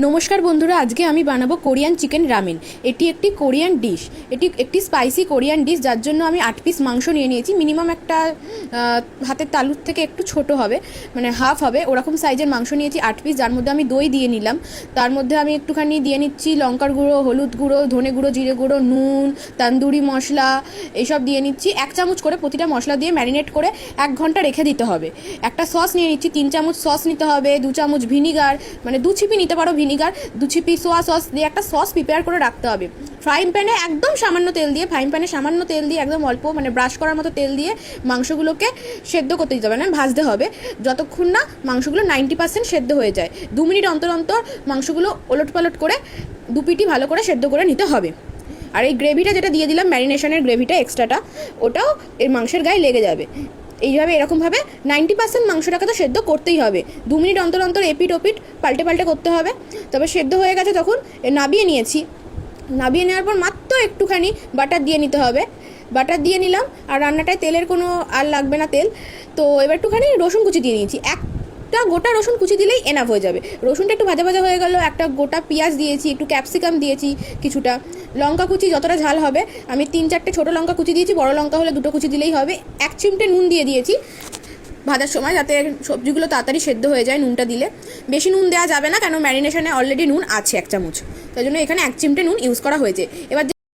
নমস্কার বন্ধুরা, আজকে আমি বানাবো কোরিয়ান চিকেন রামেন। এটি একটি কোরিয়ান ডিশ, এটি একটি স্পাইসি কোরিয়ান ডিশ, যার জন্য আমি 8 পিস মাংস নিয়ে নিয়েছি। মিনিমাম একটা হাতের তালুর থেকে একটু ছোট হবে, মানে হাফ হবে ওরকম সাইজের মাংস নিয়েছি 8 পিস। যার মধ্যে আমি দই দিয়ে নিলাম, তার মধ্যে আমি একটুখানি দিয়ে নিচ্ছি লঙ্কার গুঁড়ো, হলুদ গুঁড়ো, ধনে গুঁড়ো, জিরে গুঁড়ো, নুন, তান্দুরি মশলা এইসব দিয়ে নিচ্ছি। 1 চামচ করে প্রতিটা মশলা দিয়ে ম্যারিনেট করে 1 ঘন্টা রেখে দিতে হবে। একটা সস নিয়ে নিচ্ছি, 3 চামচ সস নিতে হবে, 2 চামচ ভিনিগার, মানে 2 ছিপি নিতে পারো ভিনিগার, 2 ছিপি সোয়া সস দিয়ে একটা সস প্রিপেয়ার করে রাখতে হবে। ফ্রাইং প্যানে একদম সামান্য তেল দিয়ে, একদম অল্প, মানে ব্রাশ করার মতো তেল দিয়ে মাংসগুলোকে সেদ্ধ করতে দিতে হবে, না ভাজতে হবে, যতক্ষণ না মাংসগুলো 90% সেদ্ধ হয়ে যায়। 2 মিনিট অন্তর অন্তর মাংসগুলো ওলট পালট করে 2 পিটি ভালো করে সেদ্ধ করে নিতে হবে। আর এই গ্রেভিটা যেটা দিয়ে দিলাম, ম্যারিনেশনের গ্রেভিটা এক্সট্রাটা, ওটাও এর মাংসের গায়ে লেগে যাবে। এইভাবে এরকমভাবে 90% মাংসটাকে তো সেদ্ধ করতেই হবে। 2 মিনিট অন্তর অন্তর এপিট ওপিট পাল্টে পাল্টে করতে হবে। তবে সেদ্ধ হয়ে গেছে তখন নাবিয়ে নিয়েছি। নাবিয়ে নেওয়ার পর মাত্র একটুখানি বাটার দিয়ে নিতে হবে। বাটার দিয়ে নিলাম, আর রান্নাটায় তেলের কোনো আর লাগবে না তেল। তো এবার একটুখানি রসুন কুচি দিয়ে নিয়েছি, একটা গোটা রসুন কুচি দিলেই এনাফ হয়ে যাবে। রসুনটা একটু ভাজা ভাজা হয়ে গেল, একটা গোটা পেঁয়াজ দিয়েছি, একটু ক্যাপসিকাম দিয়েছি, কিছুটা লঙ্কা কুচি যতটা ঝাল হবে। আমি 3-4টে ছোটো লঙ্কা কুচি দিয়েছি, বড় লঙ্কা হলে 2টো কুচি দিলেই হবে। 1 চিমটে নুন দিয়ে দিয়েছি ভাজার সময়, যাতে সবজিগুলো তাড়াতাড়ি সেদ্ধ হয়ে যায়। নুনটা দিলে বেশি নুন দেওয়া যাবে না, কেন ম্যারিনেশনে অলরেডি নুন আছে 1 চামচ, তাই জন্য এখানে 1 চিমটে নুন ইউজ করা হয়েছে। এবার